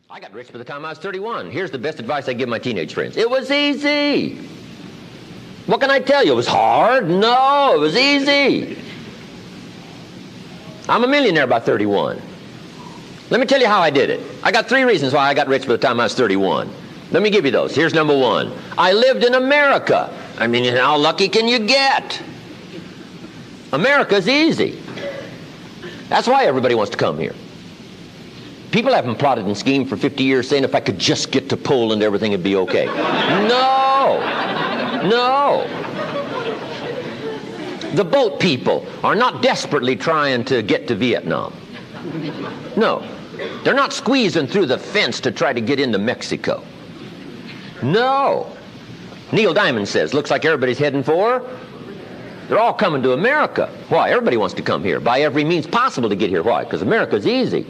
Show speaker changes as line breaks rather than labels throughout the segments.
I got rich by the time I was 31. Here's the best advice I give my teenage friends. It was easy. What can I tell you? It was hard? No, it was easy. I'm a millionaire by 31. Let me tell you how I did it. I got 3 reasons why I got rich by the time I was 31. Let me give you those. Here's number 1. I lived in America. I mean, how lucky can you get? America's easy. That's why everybody wants to come here. People haven't plotted and schemed for 50 years saying if I could just get to Poland, everything would be okay. No. No. The boat people are not desperately trying to get to Vietnam. No. They're not squeezing through the fence to try to get into Mexico. No. Neil Diamond says, looks like everybody's heading for. They're all coming to America. Why? Everybody wants to come here by every means possible to get here. Why? Because America's easy.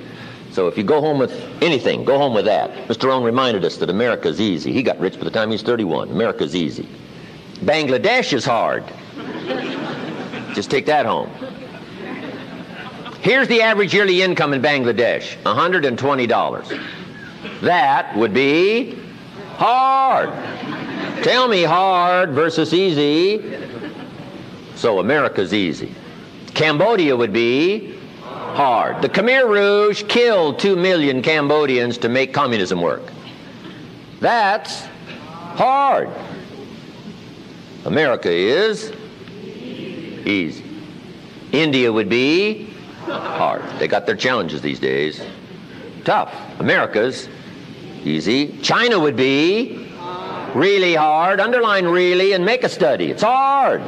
So if you go home with anything, go home with that. Mr. Rohn reminded us that America's easy. He got rich by the time he was 31. America's easy. Bangladesh is hard. Just take that home. Here's the average yearly income in Bangladesh, $120. That would be hard. Tell me hard versus easy. So America's easy. Cambodia would be hard. The Khmer Rouge killed 2 million Cambodians to make communism work. That's hard. America is easy. India would be hard. They got their challenges these days. Tough. America's easy. China would be really hard. Underline really and make a study. It's hard.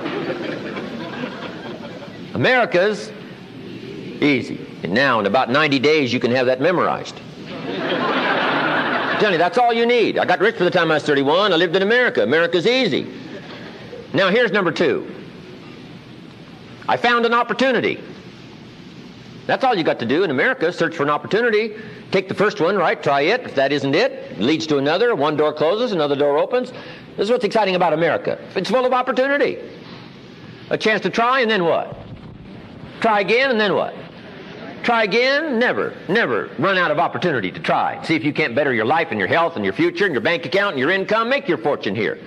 America's easy. And now in about 90 days you can have that memorized. I'm telling you, that's all you need. I got rich by the time I was 31. I lived in America. America's easy. Now here's number 2. I found an opportunity. That's all you got to do in America, search for an opportunity. Take the first one, right? Try it. If that isn't it, it leads to another. One door closes, another door opens. This is what's exciting about America. It's full of opportunity. A chance to try, and then what? Try again, and then what? Try again? Never run out of opportunity to try. See if you can't better your life and your health and your future and your bank account and your income. Make your fortune here.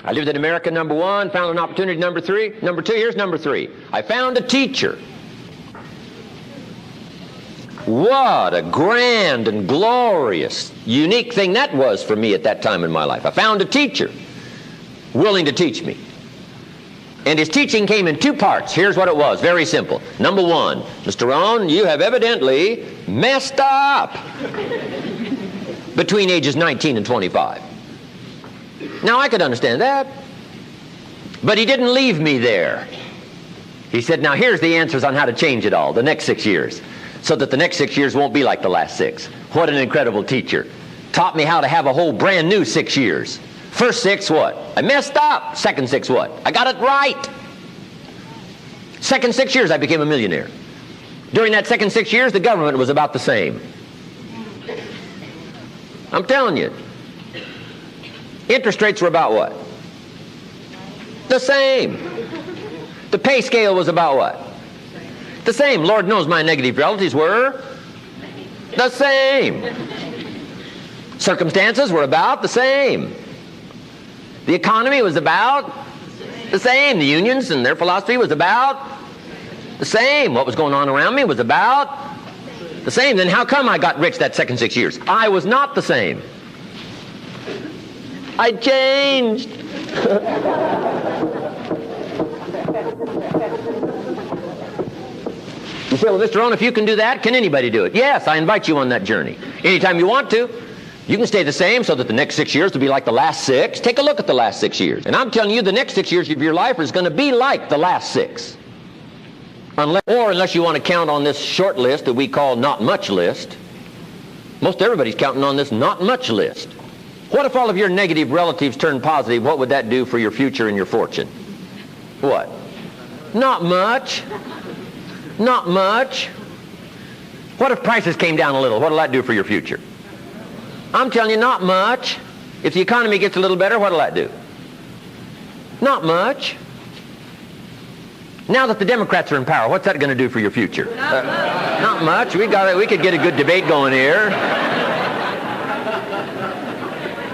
I lived in America, number 1. Found an opportunity, number 3. Number 2, here's number 3. I found a teacher. What a grand and glorious, unique thing that was for me at that time in my life. I found a teacher willing to teach me. And his teaching came in 2 parts. Here's what it was. Very simple. Number 1, Mr. Rohn, you have evidently messed up between ages 19 and 25. Now, I could understand that. But he didn't leave me there. He said, now here's the answers on how to change it all, the next 6 years, so that the next 6 years won't be like the last 6. What an incredible teacher. Taught me how to have a whole brand new 6 years. First 6, what? I messed up. Second 6, what? I got it right. Second 6 years, I became a millionaire. During that second 6 years, the government was about the same. I'm telling you. Interest rates were about what? The same. The pay scale was about what? The same. Lord knows my negative relatives were the same. Circumstances were about the same. The economy was about the same. The unions and their philosophy was about the same. What was going on around me was about the same. Then how come I got rich that second 6 years? I was not the same. I changed. You say, well, Mr. Rohn, if you can do that, can anybody do it? Yes, I invite you on that journey. Anytime you want to. You can stay the same so that the next 6 years will be like the last 6. Take a look at the last 6 years. And I'm telling you, the next 6 years of your life is going to be like the last 6. Unless you want to count on this short list that we call not much list. Most everybody's counting on this not much list. What if all of your negative relatives turn positive? What would that do for your future and your fortune? What? Not much. Not much. What if prices came down a little? What will that do for your future? I'm telling you, not much. If the economy gets a little better, what will that do? Not much. Now that the Democrats are in power, what's that going to do for your future? Not much. We could get a good debate going here.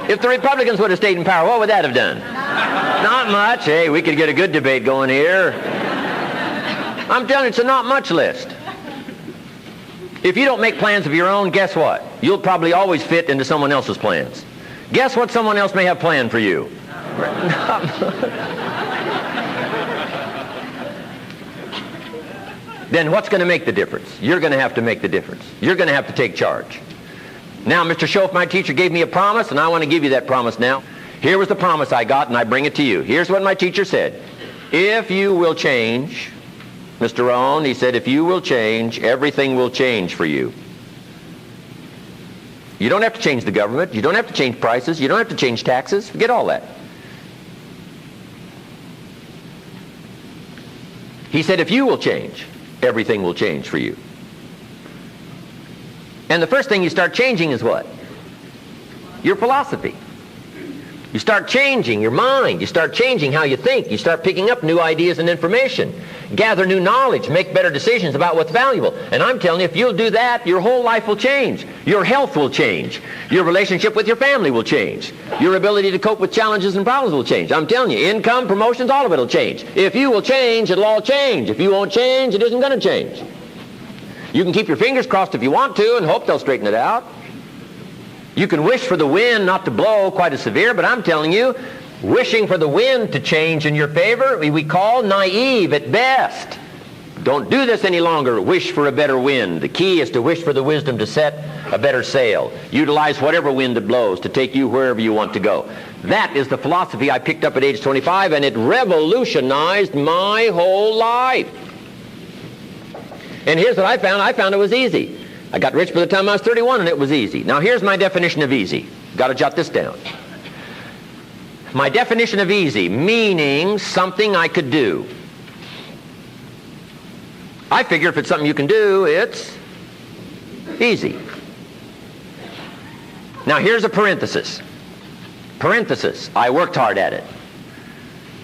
If the Republicans would have stayed in power, what would that have done? Not much. Hey, we could get a good debate going here. I'm telling you, it's a not much list. If you don't make plans of your own, guess what? You'll probably always fit into someone else's plans. Guess what someone else may have planned for you? Then what's going to make the difference? You're going to have to make the difference. You're going to have to take charge. Now, Mr. Schoaf, my teacher, gave me a promise, and I want to give you that promise now. Here was the promise I got, and I bring it to you. Here's what my teacher said. If you will change, Mr. Rohn, he said, if you will change, everything will change for you. You don't have to change the government. You don't have to change prices. You don't have to change taxes. Forget all that. He said, if you will change, everything will change for you. And the first thing you start changing is what? Your philosophy. You start changing your mind. You start changing how you think. You start picking up new ideas and information. Gather new knowledge. Make better decisions about what's valuable. And I'm telling you, if you'll do that, your whole life will change. Your health will change. Your relationship with your family will change. Your ability to cope with challenges and problems will change. I'm telling you, income, promotions, all of it will change. If you will change, it'll all change. If you won't change, it isn't going to change. You can keep your fingers crossed if you want to and hope they'll straighten it out. You can wish for the wind not to blow quite as severe, but I'm telling you, wishing for the wind to change in your favor, we call naive at best. Don't do this any longer. Wish for a better wind. The key is to wish for the wisdom to set a better sail. Utilize whatever wind that blows to take you wherever you want to go. That is the philosophy I picked up at age 25, and it revolutionized my whole life. And here's what I found. I found it was easy. I got rich by the time I was 31, and it was easy. Now, here's my definition of easy. Got to jot this down. My definition of easy, meaning something I could do. I figure if it's something you can do, it's easy. Now, here's a parenthesis. Parenthesis, I worked hard at it.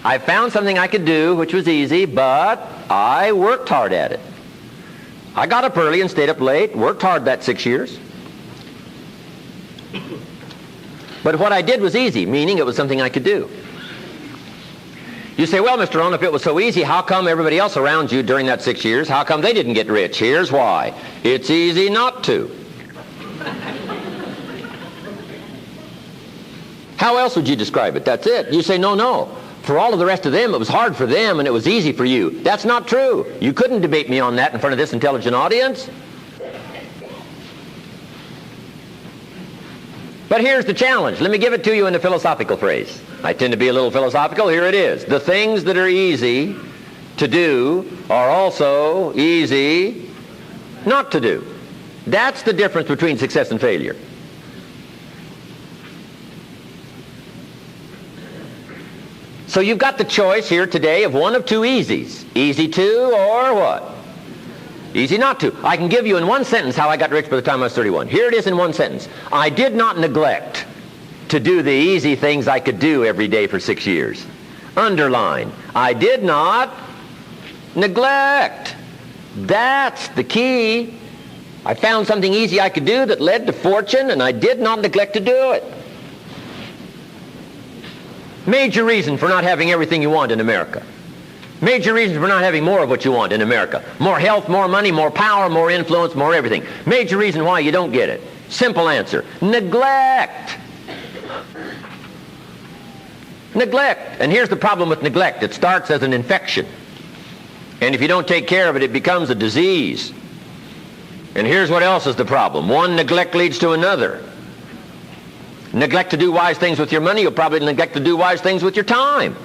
I found something I could do, which was easy, but I worked hard at it. I got up early and stayed up late, worked hard that 6 years. But what I did was easy, meaning it was something I could do. You say, well, Mr. Rohn, if it was so easy, how come everybody else around you during that 6 years, how come they didn't get rich? Here's why. It's easy not to. How else would you describe it? That's it. You say, no. For all of the rest of them, it was hard for them and it was easy for you. That's not true. You couldn't debate me on that in front of this intelligent audience. But here's the challenge. Let me give it to you in a philosophical phrase. I tend to be a little philosophical. Here it is. The things that are easy to do are also easy not to do. That's the difference between success and failure. So you've got the choice here today of one of two easies. Easy to or what? Easy not to. I can give you in one sentence how I got rich by the time I was 31. Here it is in one sentence. I did not neglect to do the easy things I could do every day for 6 years. Underline. I did not neglect. That's the key. I found something easy I could do that led to fortune, and I did not neglect to do it. Major reason for not having everything you want in America. Major reason for not having more of what you want in America. More health, more money, more power, more influence, more everything. Major reason why you don't get it. Simple answer. Neglect. Neglect. And here's the problem with neglect. It starts as an infection. And if you don't take care of it, it becomes a disease. And here's what else is the problem. One neglect leads to another. Neglect to do wise things with your money, you'll probably neglect to do wise things with your time.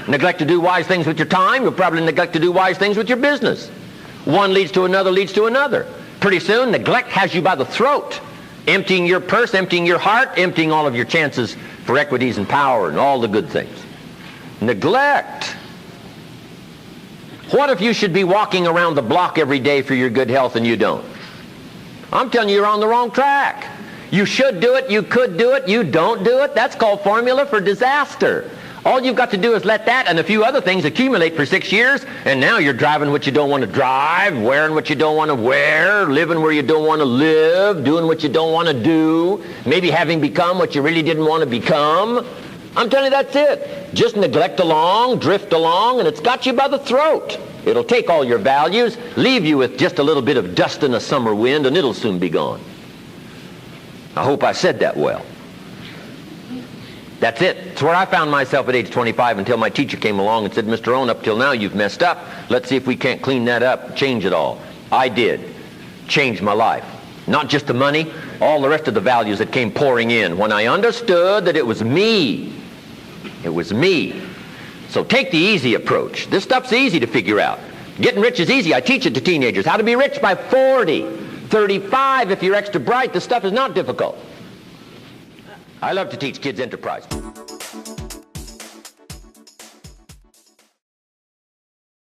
Neglect to do wise things with your time, you'll probably neglect to do wise things with your business. One leads to another, leads to another. Pretty soon, neglect has you by the throat, emptying your purse, emptying your heart, emptying all of your chances for equities and power and all the good things. Neglect. What if you should be walking around the block every day for your good health and you don't? I'm telling you, you're on the wrong track. You should do it, you could do it, you don't do it. That's called formula for disaster. All you've got to do is let that and a few other things accumulate for 6 years, and now you're driving what you don't want to drive, wearing what you don't want to wear, living where you don't want to live, doing what you don't want to do, maybe having become what you really didn't want to become. I'm telling you, that's it. Just neglect along, drift along, and it's got you by the throat. It'll take all your values, leave you with just a little bit of dust in a summer wind, and it'll soon be gone. I hope I said that well. That's it. It's where I found myself at age 25 until my teacher came along and said, Mr. Owen, up till now you've messed up. Let's see if we can't clean that up, change it all. I did. Changed my life. Not just the money, all the rest of the values that came pouring in when I understood that it was me. It was me. So take the easy approach. This stuff's easy to figure out. Getting rich is easy. I teach it to teenagers. How to be rich by 40, 35 if you're extra bright. This stuff is not difficult. I love to teach kids enterprise.